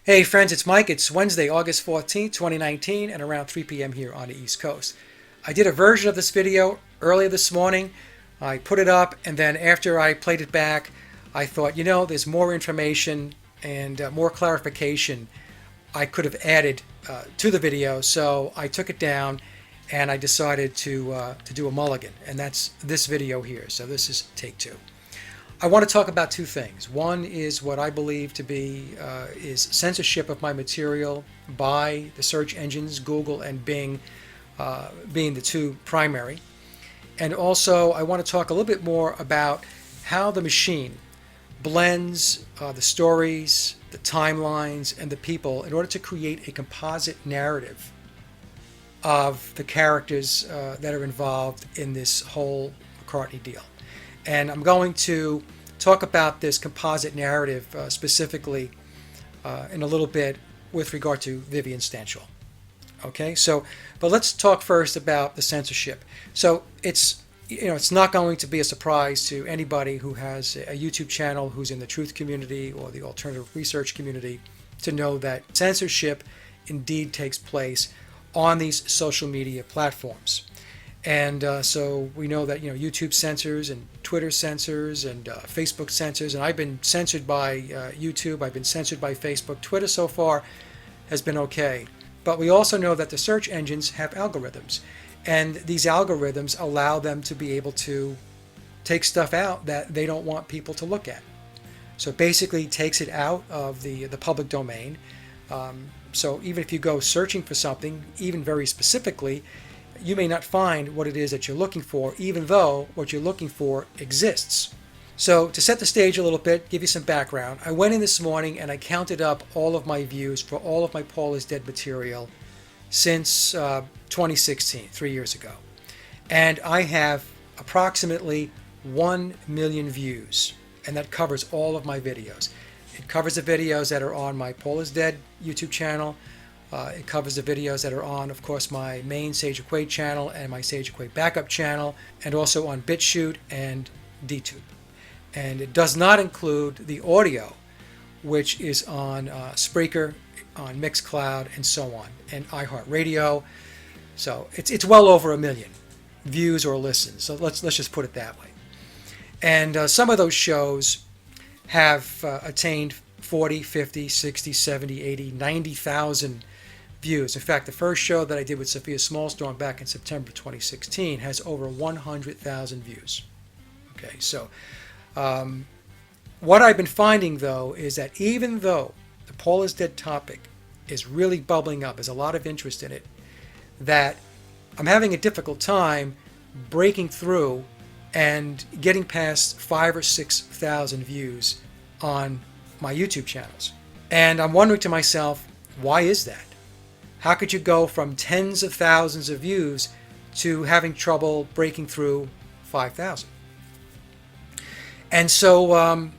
Hey friends, it's Mike. It's Wednesday, August 14th, 2019, and around 3 p.m. here on the East Coast. I did a version of this video earlier this morning. I put it up, and then after I played it back, I thought, there's more information and more clarification I could have added to the video, so I took it down and I decided to do a mulligan, and that's this video here. So this is take two. I want to talk about two things. One is what I believe to be is censorship of my material by the search engines, Google and Bing, being the two primary. And also I want to talk a little bit more about how the machine blends the stories, the timelines, and the people in order to create a composite narrative of the characters that are involved in this whole McCartney deal. And I'm going to talk about this composite narrative specifically in a little bit with regard to Vivian Stanshall. Okay, but let's talk first about the censorship. So it's not going to be a surprise to anybody who has a YouTube channel, who's in the truth community or the alternative research community, to know that censorship indeed takes place on these social media platforms. And so we know that YouTube censors and Twitter censors and Facebook censors, and I've been censored by YouTube, I've been censored by Facebook. Twitter so far has been okay. But we also know that the search engines have algorithms, and these algorithms allow them to be able to take stuff out that they don't want people to look at. So it basically takes it out of the public domain. So even if you go searching for something, even very specifically, you may not find what it is that you're looking for, even though what you're looking for exists. So to set the stage a little bit, give you some background, I went in this morning and I counted up all of my views for all of my Paul is Dead material since 2016, 3 years ago. And I have approximately 1 million views, and that covers all of my videos. It covers the videos that are on my Paul is Dead YouTube channel. It covers the videos that are on, of course, my main Sage of Quay channel and my Sage of Quay backup channel, and also on BitChute and DTube. And it does not include the audio, which is on Spreaker, on Mixcloud, and so on, and iHeartRadio. So it's well over 1 million views or listens. So let's just put it that way. And some of those shows have attained 40, 50, 60, 70, 80, 90,000 views. In fact, the first show that I did with Sophia Smallstorm back in September 2016 has over 100,000 views. Okay, so what I've been finding, though, is that even though the Paul is Dead topic is really bubbling up, there's a lot of interest in it, that I'm having a difficult time breaking through and getting past 5,000 or 6,000 views on my YouTube channels. And I'm wondering to myself, why is that? How could you go from tens of thousands of views to having trouble breaking through 5,000? And so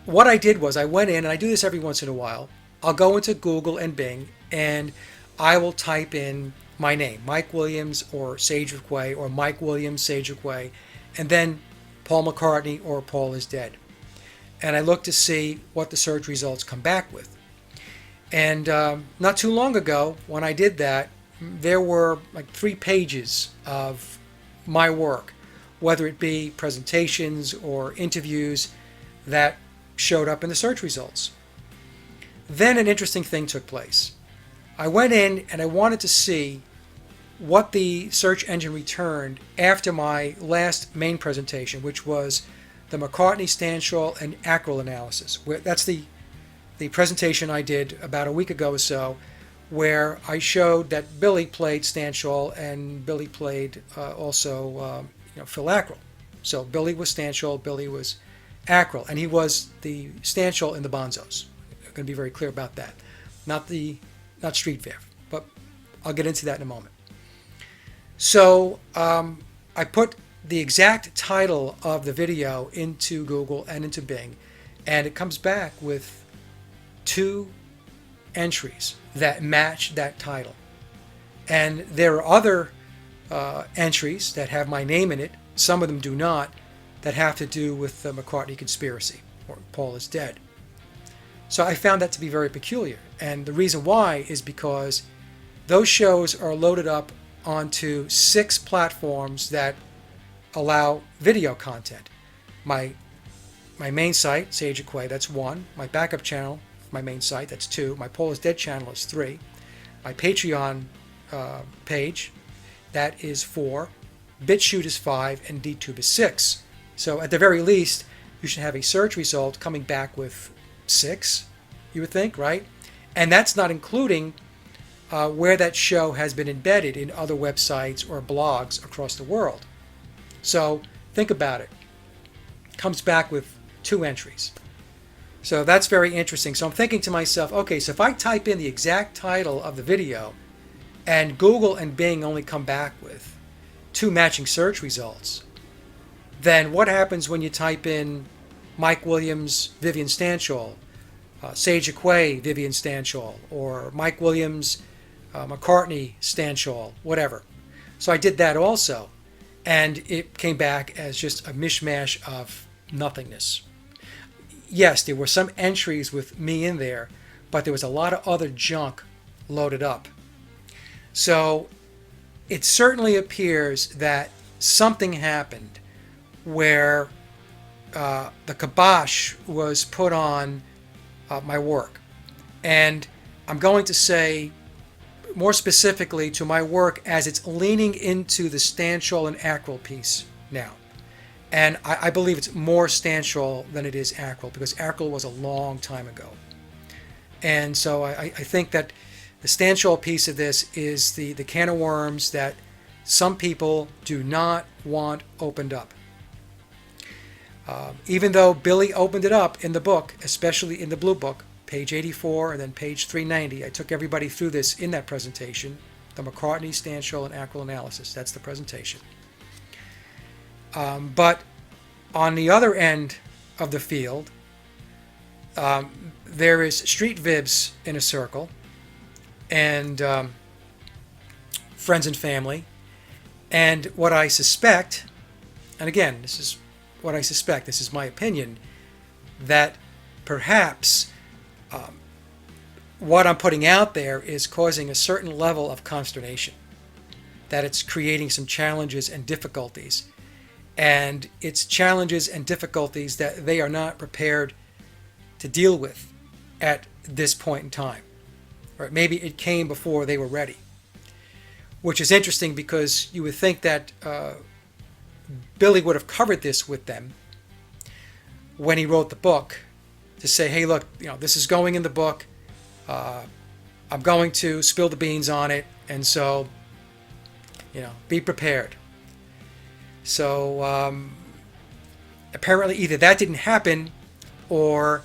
what I did was I went in, and I do this every once in a while, I'll go into Google and Bing, and I will type in my name, Mike Williams or Sage of Quay, or Mike Williams, Sage of Quay, and then Paul McCartney or Paul is Dead. And I look to see what the search results come back with. And not too long ago, when I did that, there were like 3 pages of my work, whether it be presentations or interviews, that showed up in the search results. Then an interesting thing took place. I went in and I wanted to see what the search engine returned after my last main presentation, which was the McCartney, Stanshall, and Ackrell analysis. That's the presentation I did about a week ago or so, where I showed that Billy played Stanshall and Billy played also Phil Ackrell. So Billy was Stanshall, Billy was Ackrell, and he was the Stanshall in the Bonzos. I'm going to be very clear about that. Not Street Fair, but I'll get into that in a moment. So I put the exact title of the video into Google and into Bing, and it comes back with 2 entries that match that title. And there are other entries that have my name in it, some of them do not, that have to do with the McCartney conspiracy, or Paul is Dead. So I found that to be very peculiar. And the reason why is because those shows are loaded up onto 6 platforms that allow video content. My main site, Sage of Quay, that's 1. My backup channel, my main site, that's 2. My Paul is Dead channel is 3. My Patreon page, that is 4. BitChute is 5, and DTube is 6. So at the very least, you should have a search result coming back with 6, you would think, right? And that's not including where that show has been embedded in other websites or blogs across the world. So think about it. Comes back with 2 entries. So that's very interesting. So I'm thinking to myself, okay, so if I type in the exact title of the video and Google and Bing only come back with 2 matching search results, then what happens when you type in Mike Williams, Vivian Stanshall, Sage of Quay, Vivian Stanshall, or Mike Williams, McCartney, Stanshall, whatever. So I did that also, and it came back as just a mishmash of nothingness. Yes, there were some entries with me in there, but there was a lot of other junk loaded up. So it certainly appears that something happened where the kibosh was put on my work. And I'm going to say more specifically to my work as it's leaning into the Stanshall and Ackrell piece now. And I believe it's more Stanshall than it is Ackrell, because Ackrell was a long time ago. And so I think that the Stanshall piece of this is the can of worms that some people do not want opened up. Even though Billy opened it up in the book, especially in the Blue Book, page 84 and then page 390, I took everybody through this in that presentation, the McCartney, Stanshall, and Ackrell analysis. That's the presentation. But on the other end of the field, there is street vibs in a circle, and friends and family, and what I suspect, and again, this is what I suspect, this is my opinion, that perhaps what I'm putting out there is causing a certain level of consternation, that it's creating some challenges and difficulties. And it's challenges and difficulties that they are not prepared to deal with at this point in time. Or maybe it came before they were ready. Which is interesting, because you would think that Billy would have covered this with them when he wrote the book, to say, hey, look, this is going in the book. I'm going to spill the beans on it, and so, be prepared. So apparently either that didn't happen, or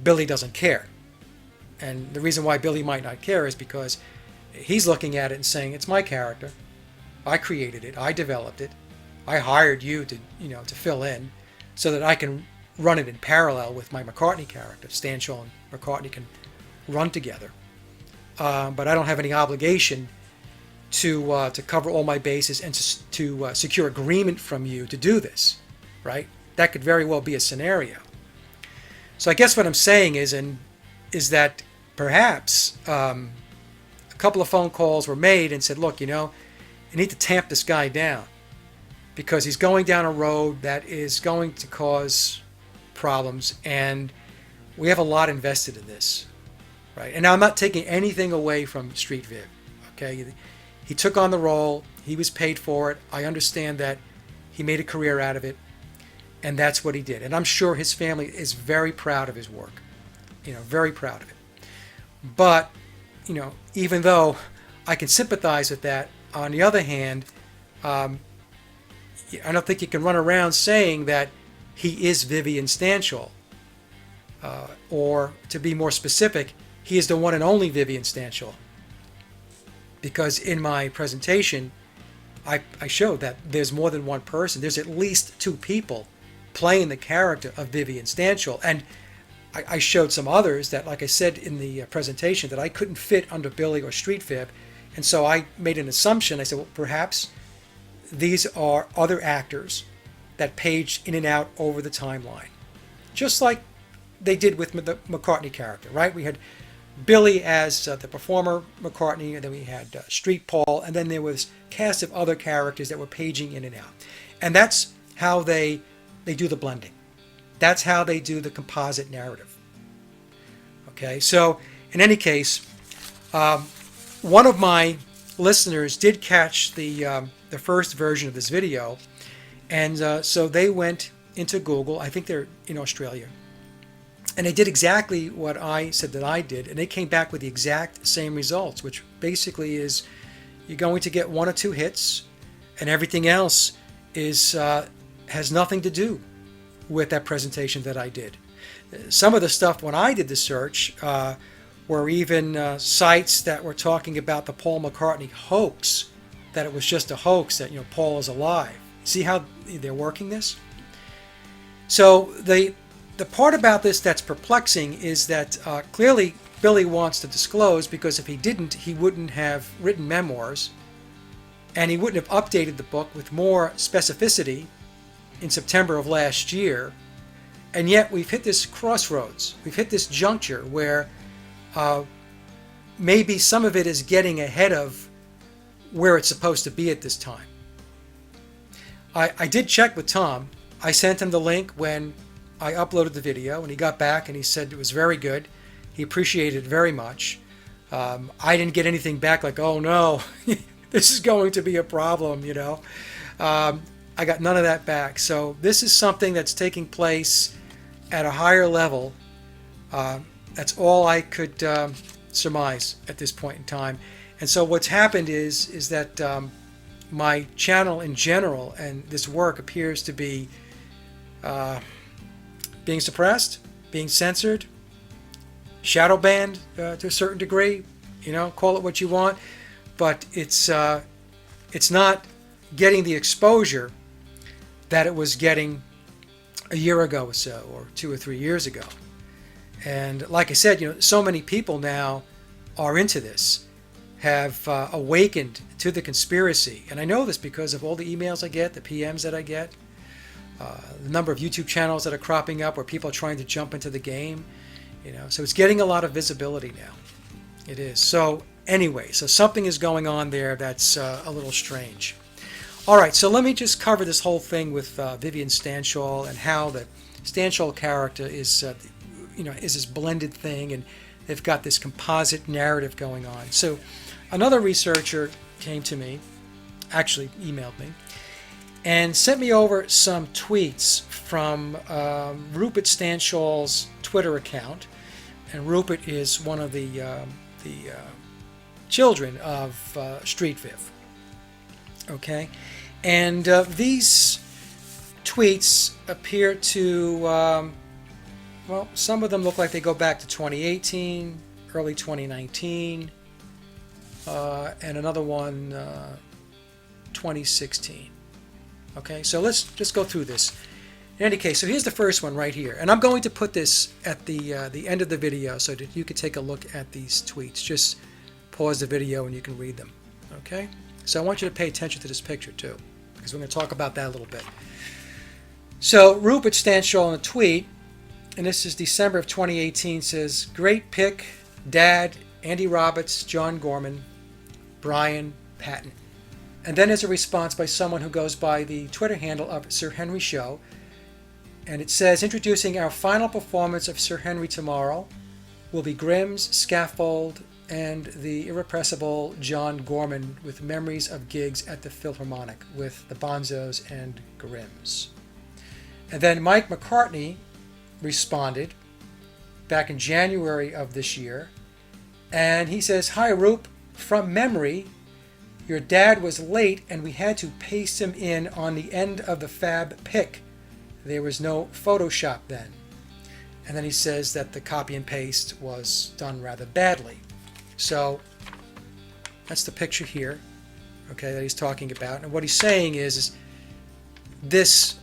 Billy doesn't care. And the reason why Billy might not care is because he's looking at it and saying, it's my character. I created it. I developed it. I hired you to, to fill in so that I can run it in parallel with my McCartney character. Stanshall and McCartney can run together. But I don't have any obligation to cover all my bases and to secure agreement from you to do this, right? That could very well be a scenario. So I guess what I'm saying is that perhaps a couple of phone calls were made and said, look, you need to tamp this guy down, because he's going down a road that is going to cause problems, and we have a lot invested in this, right? And now I'm not taking anything away from Street Viv, okay? He took on the role. He was paid for it. I understand that he made a career out of it, and that's what he did. And I'm sure his family is very proud of his work, very proud of it. But, even though I can sympathize with that, on the other hand, I don't think you can run around saying that he is Vivian Stanshall. Or, to be more specific, he is the one and only Vivian Stanshall. Because in my presentation, I showed that there's more than one person. There's at least 2 people playing the character of Vivian Stanshall. And I showed some others that, like I said in the presentation, that I couldn't fit under Billy or Street Viv. And so I made an assumption. I said, well, perhaps these are other actors that page in and out over the timeline. Just like they did with the McCartney character, right? We had Billy as the performer McCartney, and then we had Street Paul, and then there was a cast of other characters that were paging in and out. And that's how they do the blending. That's how they do the composite narrative. Okay, so in any case, one of my listeners did catch the first version of this video, and so they went into Google. I think they're in Australia, and they did exactly what I said that I did, and they came back with the exact same results, which basically is you're going to get 1 or 2 hits, and everything else is has nothing to do with that presentation that I did. Some of the stuff when I did the search were even sites that were talking about the Paul McCartney hoax, that it was just a hoax, that Paul is alive. See how they're working this? So the part about this that's perplexing is that clearly Billy wants to disclose, because if he didn't, he wouldn't have written memoirs, and he wouldn't have updated the book with more specificity in September of last year. And yet we've hit this crossroads. We've hit this juncture where maybe some of it is getting ahead of where it's supposed to be at this time. I did check with Tom. I sent him the link when I uploaded the video, and he got back and he said it was very good. He appreciated it very much. I didn't get anything back like, oh no, this is going to be a problem, I got none of that back. So this is something that's taking place at a higher level. That's all I could surmise at this point in time. And so what's happened is that my channel in general and this work appears to be being suppressed, being censored, shadow banned to a certain degree. Call it what you want, but it's not getting the exposure that it was getting a year ago or so, or 2 or 3 years ago. And like I said, so many people now are into this, have awakened to the conspiracy. And I know this because of all the emails I get, the PMs that I get, the number of YouTube channels that are cropping up where people are trying to jump into the game. So it's getting a lot of visibility now. It is. So anyway, so something is going on there that's a little strange. All right, so let me just cover this whole thing with Vivian Stanshall, and how the Stanshall character is, is this blended thing, and they've got this composite narrative going on. So another researcher came to me, actually emailed me, and sent me over some tweets from Rupert Stanshall's Twitter account. And Rupert is one of the children of Street Viv. Okay, and these tweets appear to, well, some of them look like they go back to 2018, early 2019, and another one 2016. Okay, so let's just go through this. In any case, so here's the first one right here, and I'm going to put this at the end of the video so that you can take a look at these tweets. Just pause the video and you can read them. Okay. So I want you to pay attention to this picture too, because we're going to talk about that a little bit. So Rupert Stanshall in a tweet, and this is December of 2018, says, "Great pick, Dad, Andy Roberts, John Gorman, Brian Patton." And then there's a response by someone who goes by the Twitter handle of Sir Henry Show, and it says, "Introducing our final performance of Sir Henry tomorrow will be Grimm's Scaffold and the irrepressible John Gorman with memories of gigs at the Philharmonic with the Bonzos and Grimms." And then Mike McCartney responded back in January of this year, and he says, "Hi Roop, from memory, your dad was late and we had to paste him in on the end of the fab pic. There was no Photoshop then." And then he says that the copy and paste was done rather badly. So that's the picture here, okay, that he's talking about. And what he's saying is this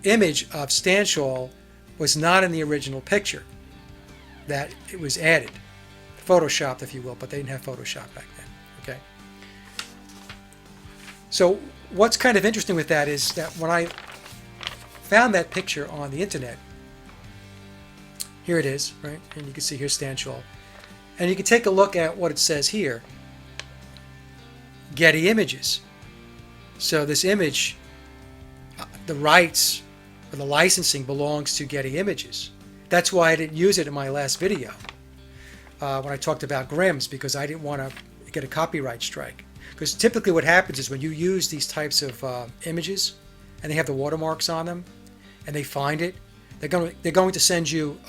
image of Stanshall was not in the original picture, that it was added, photoshopped if you will, but they didn't have Photoshop back then. Okay. So what's kind of interesting with that is that when I found that picture on the internet, Here it is, right? And you can see here Stanshall. And you can take a look at what it says here. Getty Images. So this image, the rights or the licensing belongs to Getty Images. That's why I didn't use it in my last video when I talked about Grimm's, because I didn't want to get a copyright strike. Because typically what happens is when you use these types of images and they have the watermarks on them and they find it, they're going to send you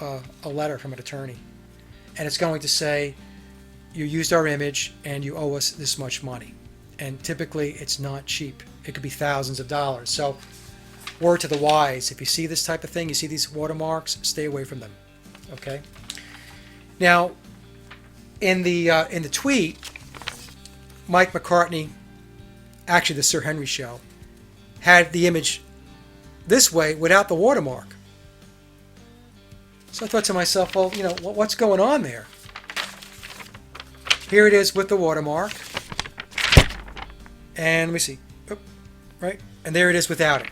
a letter from an attorney, and it's going to say you used our image and you owe us this much money. And typically it's not cheap. It could be thousands of dollars. So word to the wise, if you see this type of thing, you see these watermarks, stay away from them. Okay. Now, in the tweet, Mike McCartney, actually the Sir Henry Show, had the image this way without the watermark. So I thought to myself, well, you know, what's going on there? Here it is with the watermark. And let me see. Oh, right? And there it is without it.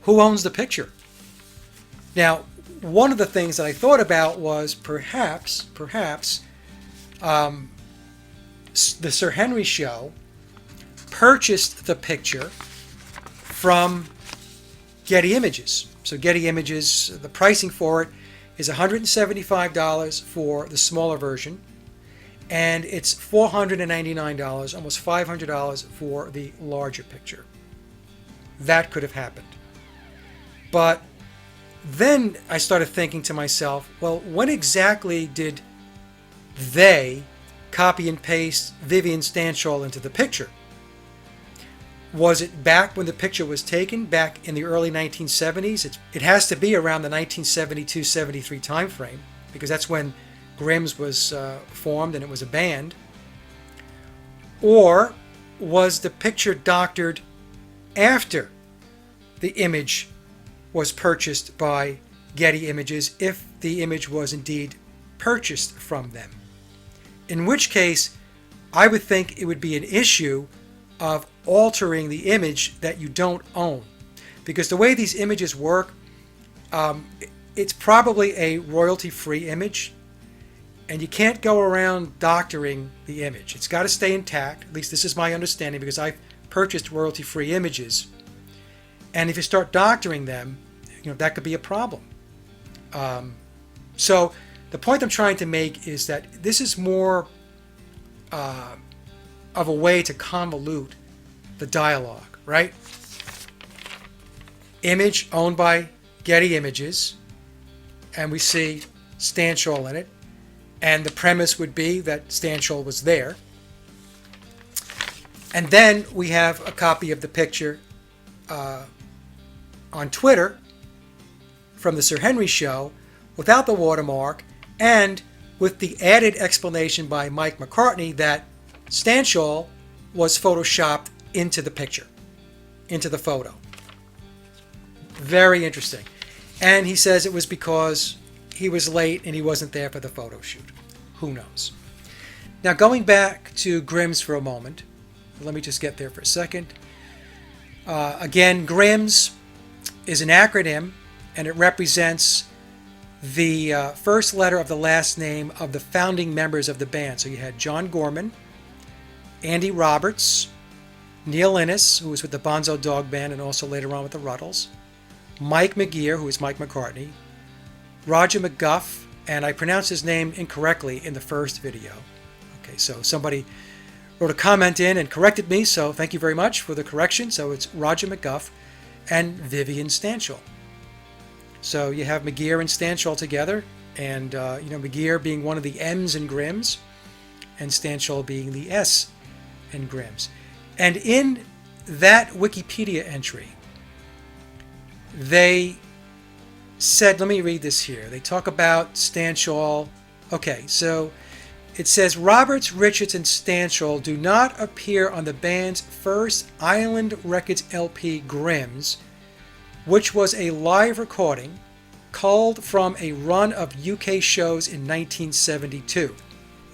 Who owns the picture? Now, one of the things that I thought about was perhaps the Sir Henry Show purchased the picture from Getty Images. So Getty Images, the pricing for it is $175 for the smaller version, and it's $499, almost $500 for the larger picture. That could have happened. But then I started thinking to myself, well, when exactly did they copy and paste Vivian Stanshall into the picture? Was it back when the picture was taken, back in the early 1970s? It has to be around the 1972-73 time frame, because that's when Grimm's was formed and it was a band. Or was the picture doctored after the image was purchased by Getty Images, if the image was indeed purchased from them? In which case, I would think it would be an issue of altering the image that you don't own. Because the way these images work, it's probably a royalty-free image, and you can't go around doctoring the image. It's got to stay intact. At least this is my understanding, because I've purchased royalty-free images. And if you start doctoring them, you know, that could be a problem. So the point I'm trying to make is that this is more of a way to convolute the dialogue, right? Image owned by Getty Images, and we see Stanshall in it, and the premise would be that Stanshall was there. And then we have a copy of the picture on Twitter from the Sir Henry Show without the watermark, and with the added explanation by Mike McCartney that Stanshall was photoshopped into the picture, into the photo. Very interesting. And he says it was because he was late and he wasn't there for the photo shoot. Who knows? Now, going back to Grimm's for a moment, let me just get there for a second. Again, Grimm's is an acronym, and it represents the first letter of the last name of the founding members of the band. So you had John Gorman, Andy Roberts, Neil Innes, who was with the Bonzo Dog Band and also later on with the Ruddles, Mike McGear, who is Mike McCartney, Roger McGuff, and I pronounced his name incorrectly in the first video. Okay, so somebody wrote a comment in and corrected me, so thank you very much for the correction. So it's Roger McGuff and Vivian Stanshall. So you have McGear and Stanshall together, and McGear being one of the M's in Grimm's, and Stanshall being the S in Grimm's. And in that Wikipedia entry, they said, let me read this here. They talk about Stanshall. Okay, so it says Roberts, Richards, and Stanshall do not appear on the band's first Island Records LP, Grimm's, which was a live recording culled from a run of UK shows in 1972.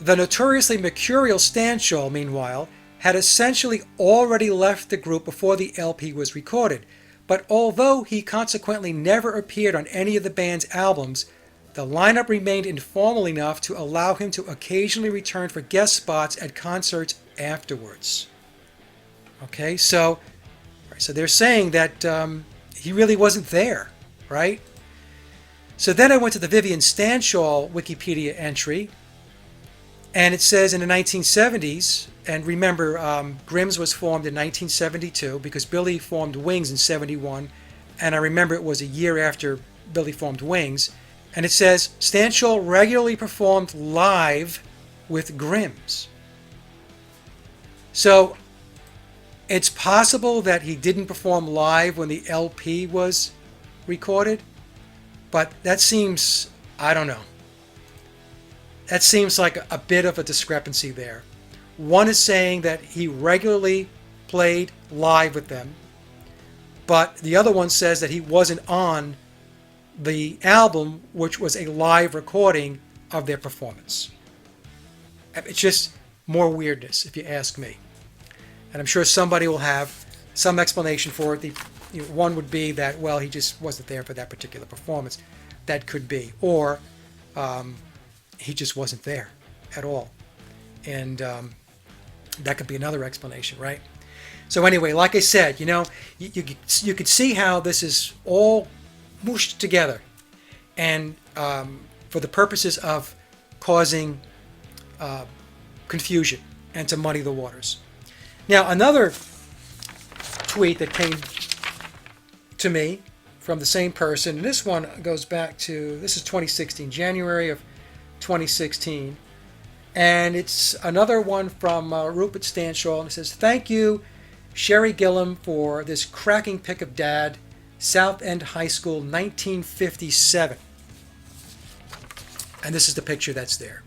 The notoriously mercurial Stanshall, meanwhile, had essentially already left the group before the LP was recorded, but although he consequently never appeared on any of the band's albums, the lineup remained informal enough to allow him to occasionally return for guest spots at concerts afterwards. Okay, so they're saying that he really wasn't there, right? So then I went to the Vivian Stanshall Wikipedia entry, and it says in the 1970s, and remember, Grimm's was formed in 1972 because Billy formed Wings in 71, and I remember it was a year after Billy formed Wings, and it says Stanshall regularly performed live with Grimm's. So it's possible that he didn't perform live when the LP was recorded, but that seems, I don't know. That seems like a bit of a discrepancy there. One is saying that he regularly played live with them, but the other one says that he wasn't on the album, which was a live recording of their performance. It's just more weirdness, if you ask me. And I'm sure somebody will have some explanation for it. One would be that, well, he just wasn't there for that particular performance. That could be. Or he just wasn't there at all. And that could be another explanation, right? So anyway, like I said, you could see how this is all mooshed together, and for the purposes of causing confusion and to muddy the waters. Now, another tweet that came to me from the same person, and this one goes back to, this is 2016, January of 2016, and it's another one from Rupert Stanshall, and it says, "Thank you, Sherry Gillum, for this cracking pic of Dad, South End High School, 1957. And this is the picture that's there.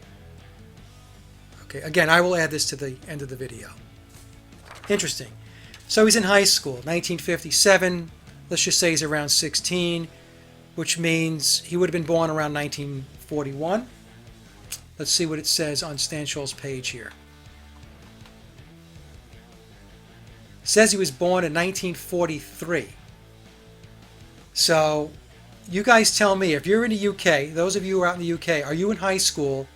Okay, again, I will add this to the end of the video. Interesting. So he's in high school, 1957. Let's just say he's around 16, which means he would have been born around 1941. Let's see what it says on Stanshall's page here. It says he was born in 1943. So you guys tell me, if you're in the UK, those of you who are out in the UK, are you in high school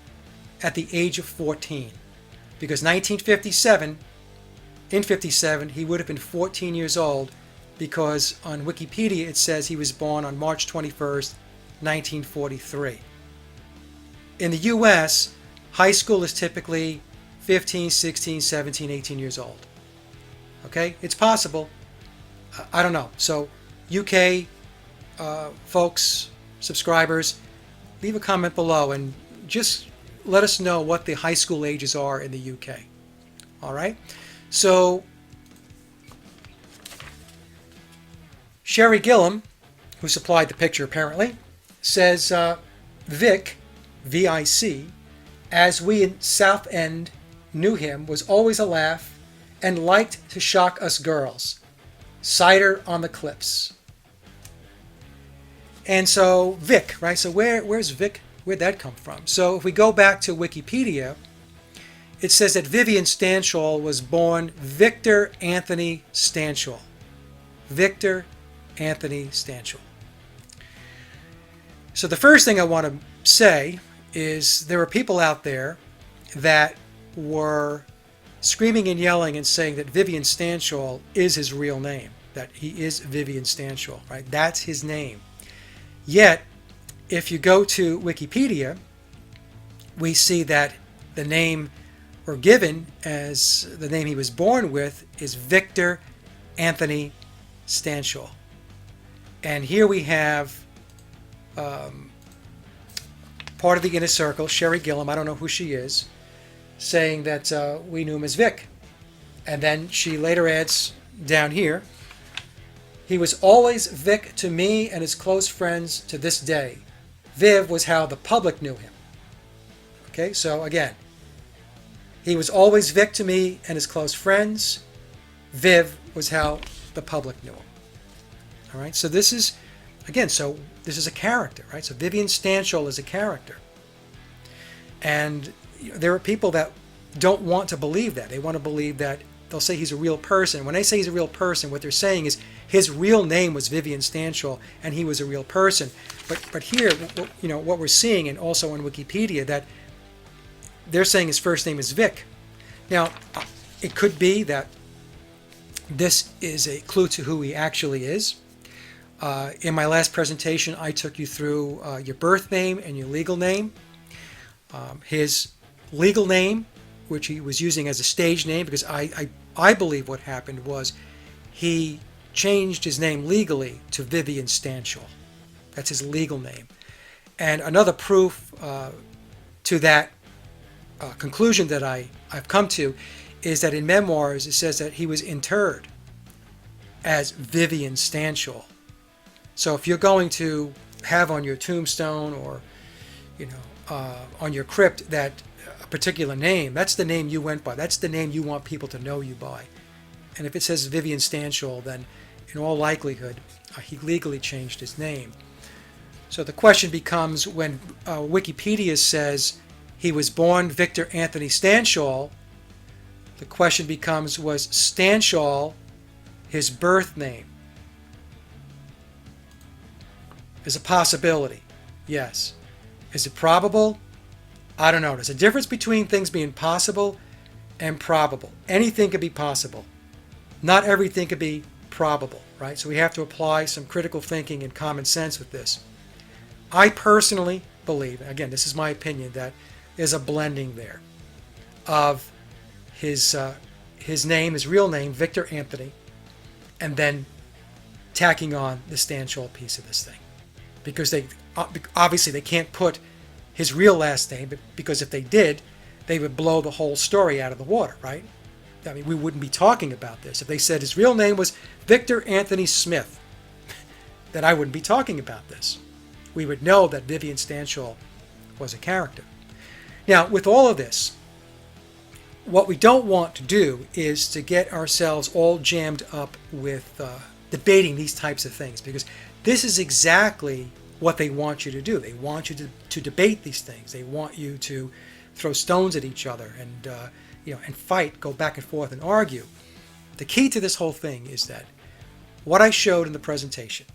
at the age of 14? Because 1957, in 57, he would have been 14 years old, because on Wikipedia it says he was born on March 21st, 1943. In the US, high school is typically 15, 16, 17, 18 years old. Okay? It's possible. I don't know. So UK folks, subscribers, leave a comment below and just let us know what the high school ages are in the UK. All right? So Sherry Gillum, who supplied the picture apparently, says Vic, V-I-C, as we in South End knew him, was always a laugh and liked to shock us girls. Cider on the cliffs. And so Vic, right? So where's Vic? Where'd that come from? So if we go back to Wikipedia, it says that Vivian Stanshall was born Victor Anthony Stanshall. Victor Anthony Stanshall. So the first thing I want to say is there are people out there that were screaming and yelling and saying that Vivian Stanshall is his real name, that he is Vivian Stanshall, right? That's his name. Yet, if you go to Wikipedia, we see that the name or given as the name he was born with is Victor Anthony Stanshall. And here we have part of the inner circle, Sherry Gillum, I don't know who she is, saying that we knew him as Vic. And then she later adds down here, he was always Vic to me and his close friends to this day. Viv was how the public knew him. Okay, so again, he was always Vic to me and his close friends. Viv was how the public knew him. All right, so this is, again, so this is a character, right? So Vivian Stanshall is a character. And there are people that don't want to believe that. They want to believe that they'll say he's a real person. When they say he's a real person, what they're saying is his real name was Vivian Stanshall, and he was a real person. But here, what we're seeing, and also on Wikipedia, that they're saying his first name is Vic. Now, it could be that this is a clue to who he actually is. In my last presentation, I took you through your birth name and your legal name. His legal name, which he was using as a stage name, because I believe what happened was he changed his name legally to Vivian Stanshall. That's his legal name. And another proof to that conclusion that I've come to is that in memoirs it says that he was interred as Vivian Stanshall. So if you're going to have on your tombstone or on your crypt that a particular name, that's the name you went by. That's the name you want people to know you by. And if it says Vivian Stanshall, then in all likelihood he legally changed his name. So the question becomes, when Wikipedia says he was born Victor Anthony Stanshall, the question becomes, was Stanshall his birth name? Is a possibility. Yes. Is it probable? I don't know. There's a difference between things being possible and probable. Anything could be possible. Not everything could be probable, right? So we have to apply some critical thinking and common sense with this. I personally believe, again, this is my opinion, that there's a blending there of his name, his real name, Victor Anthony, and then tacking on the Stanshall piece of this thing. Because they obviously they can't put his real last name, because if they did, they would blow the whole story out of the water, right? I mean, we wouldn't be talking about this. If they said his real name was Victor Anthony Smith, then I wouldn't be talking about this. We would know that Vivian Stanshall was a character. Now, with all of this, what we don't want to do is to get ourselves all jammed up with debating these types of things, because this is exactly what they want you to do. They want you to debate these things. They want you to throw stones at each other and and fight, go back and forth and argue. The key to this whole thing is that what I showed in the presentation,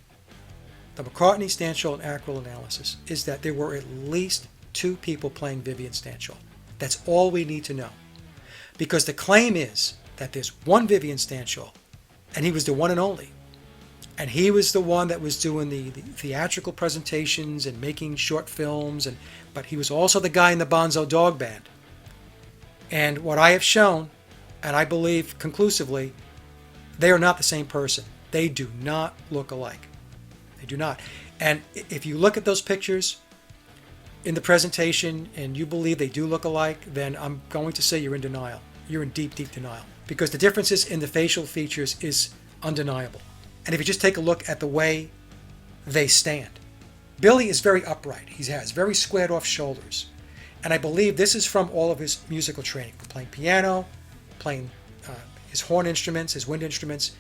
the McCartney, Stanshall, and Ackrell analysis, is that there were at least 2 people playing Vivian Stanshall. That's all we need to know. Because the claim is that there's one Vivian Stanshall, and he was the one and only. And he was the one that was doing the theatrical presentations and making short films, but he was also the guy in the Bonzo Dog Band. And what I have shown, and I believe conclusively, they are not the same person. They do not look alike. They do not. And if you look at those pictures in the presentation and you believe they do look alike, then I'm going to say you're in denial. You're in deep, deep denial. Because the differences in the facial features is undeniable. And if you just take a look at the way they stand. Billy is very upright. He has very squared off shoulders. And I believe this is from all of his musical training. Playing piano, playing his horn instruments, his wind instruments.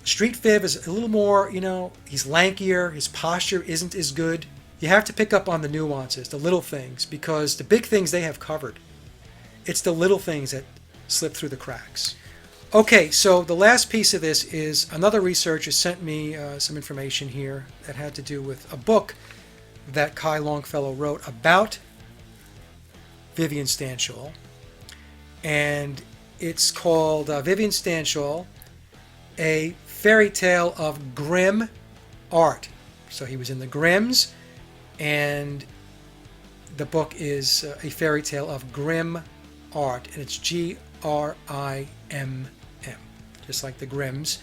Street Fib is a little more, he's lankier. His posture isn't as good. You have to pick up on the nuances, the little things, because the big things they have covered. It's the little things that slip through the cracks. Okay, so the last piece of this is another researcher sent me some information here that had to do with a book that Quay Longfellow wrote about Vivian Stanshall. And it's called Vivian Stanshall, A Fairy Tale of Grim Art. So he was in the Grimms, and the book is A Fairy Tale of Grim Art, and it's Grimm, just like the Grimms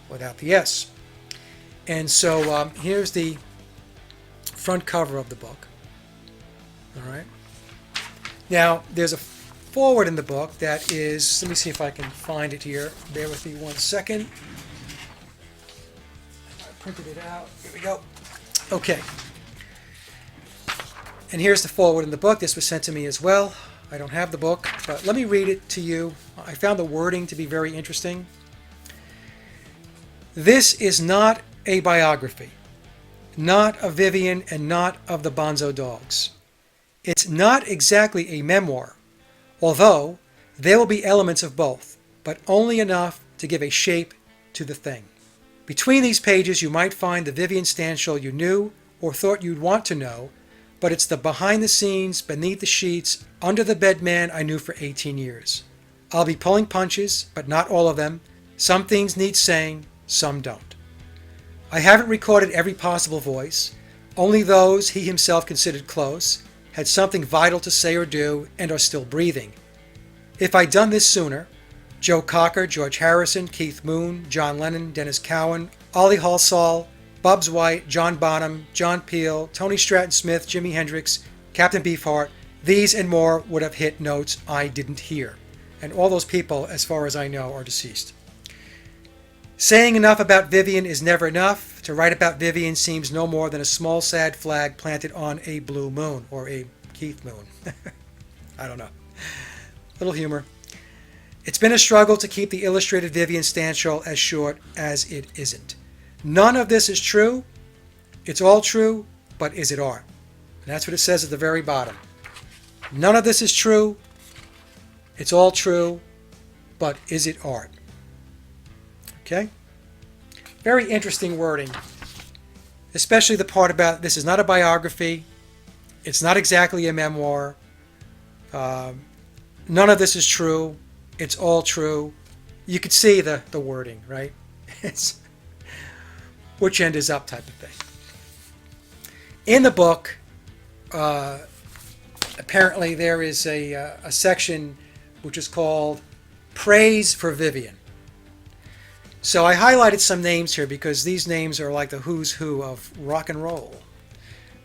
without the S. And so here's the front cover of the book. All right. Now, there's a forward in the book that is, let me see if I can find it here. Bear with me 1 second. I printed it out. Here we go. Okay. And here's the forward in the book. This was sent to me as well. I don't have the book, but let me read it to you. I found the wording to be very interesting. This is not a biography, not of Vivian and not of the Bonzo Dogs. It's not exactly a memoir, although there will be elements of both, but only enough to give a shape to the thing. Between these pages you might find the Vivian Stanshall you knew or thought you'd want to know, but it's the behind the scenes, beneath the sheets, under the bed man I knew for 18 years. I'll be pulling punches, but not all of them. Some things need saying, some don't. I haven't recorded every possible voice. Only those he himself considered close, had something vital to say or do, and are still breathing. If I'd done this sooner, Joe Cocker, George Harrison, Keith Moon, John Lennon, Dennis Cowan, Ollie Halsall, Bubs White, John Bonham, John Peel, Tony Stratton Smith, Jimi Hendrix, Captain Beefheart, these and more would have hit notes I didn't hear. And all those people, as far as I know, are deceased. Saying enough about Vivian is never enough. To write about Vivian seems no more than a small sad flag planted on a blue moon, or a Keith Moon. I don't know. Little humor. It's been a struggle to keep the illustrated Vivian Stanshall as short as it isn't. None of this is true. It's all true, but is it art? And that's what it says at the very bottom. None of this is true. It's all true, but is it art? Okay? Very interesting wording, especially the part about this is not a biography. It's not exactly a memoir. None of this is true. It's all true. You could see the wording, right? It's which end is up type of thing. In the book, apparently there is a section which is called Praise for Vivian. So I highlighted some names here because these names are like the who's who of rock and roll.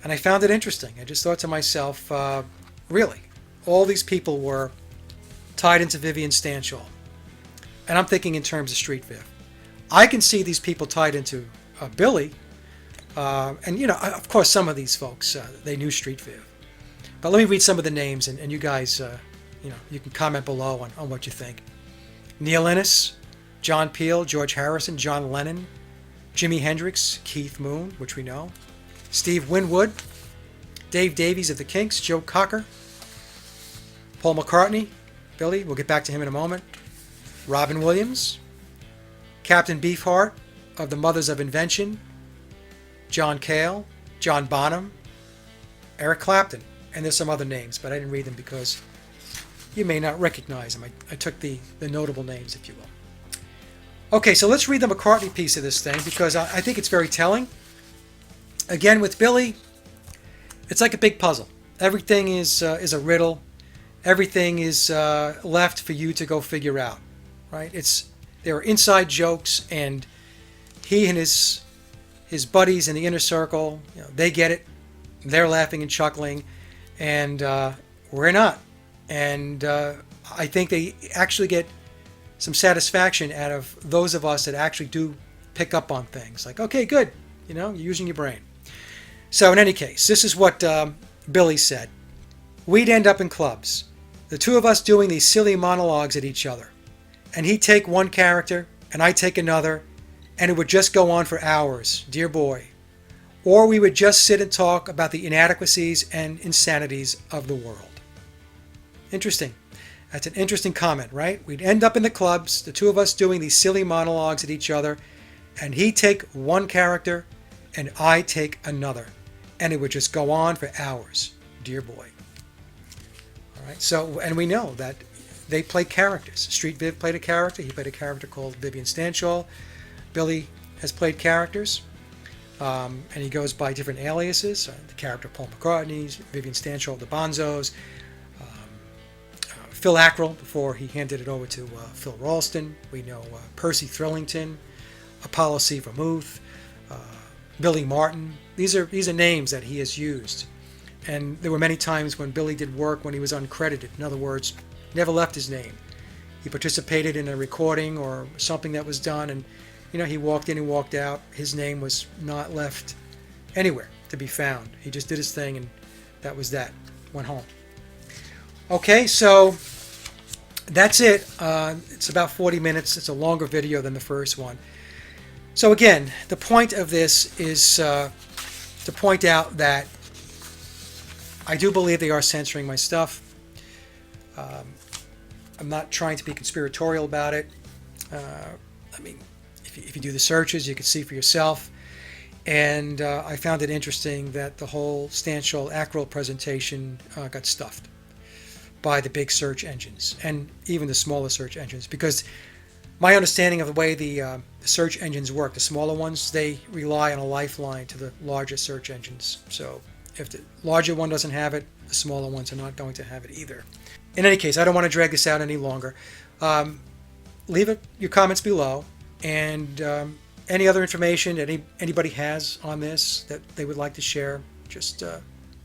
And I found it interesting. I just thought to myself, really, all these people were tied into Vivian Stanshall. And I'm thinking in terms of Street Viv. I can see these people tied into Billy. And, you know, of course, some of these folks, they knew Street Viv. But let me read some of the names, and you guys, you know, you can comment below on what you think. Neil Innes, John Peel, George Harrison, John Lennon, Jimi Hendrix, Keith Moon, which we know, Steve Winwood, Dave Davies of the Kinks, Joe Cocker, Paul McCartney, Billy, we'll get back to him in a moment, Robin Williams, Captain Beefheart of the Mothers of Invention, John Cale, John Bonham, Eric Clapton, and there's some other names, but I didn't read them because you may not recognize them. I took the notable names, if you will. Okay, so let's read the McCartney piece of this thing because I think it's very telling. Again, with Billy, it's like a big puzzle. Everything is a riddle. Everything is left for you to go figure out, right? There are inside jokes, and he and his buddies in the inner circle, you know, they get it. They're laughing and chuckling, and we're not. And I think they actually get some satisfaction out of those of us that actually do pick up on things. Like, okay, good. You know, you're using your brain. So in any case, this is what Billy said. We'd end up in clubs, the two of us doing these silly monologues at each other. And he'd take one character, and I'd take another, and it would just go on for hours, dear boy. Or we would just sit and talk about the inadequacies and insanities of the world. Interesting. That's an interesting comment, right? We'd end up in the clubs, the two of us doing these silly monologues at each other, and he'd take one character, and I'd take another. And it would just go on for hours, dear boy. All right. So, and we know that they play characters. Street Viv played a character. He played a character called Vivian Stanshall. Billy has played characters. And he goes by different aliases. The character Paul McCartney, Vivian Stanshall, the Bonzos, Phil Ackrell before he handed it over to Phil Ralston. We know Percy Thrillington, Apollo C. Vermouth, Billy Martin. These are names that he has used. And there were many times when Billy did work when he was uncredited. In other words, never left his name. He participated in a recording or something that was done, and you know, he walked in and walked out. His name was not left anywhere to be found. He just did his thing, and that was that. Went home. Okay, so that's it. It's about 40 minutes. It's a longer video than the first one. So again, the point of this is to point out that I do believe they are censoring my stuff. I'm not trying to be conspiratorial about it. I mean, If you do the searches, you can see for yourself. And I found it interesting that the whole Stanshall Ackrell presentation got stuffed by the big search engines and even the smaller search engines, because my understanding of the way the search engines work, the smaller ones, they rely on a lifeline to the larger search engines. So if the larger one doesn't have it, the smaller ones are not going to have it either. In any case, I don't want to drag this out any longer. Leave your comments below, and any other information that anybody has on this that they would like to share, just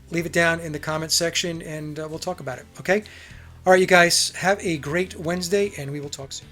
leave it down in the comments section, and we'll talk about it. Okay? All right, you guys, have a great Wednesday, and we will talk soon.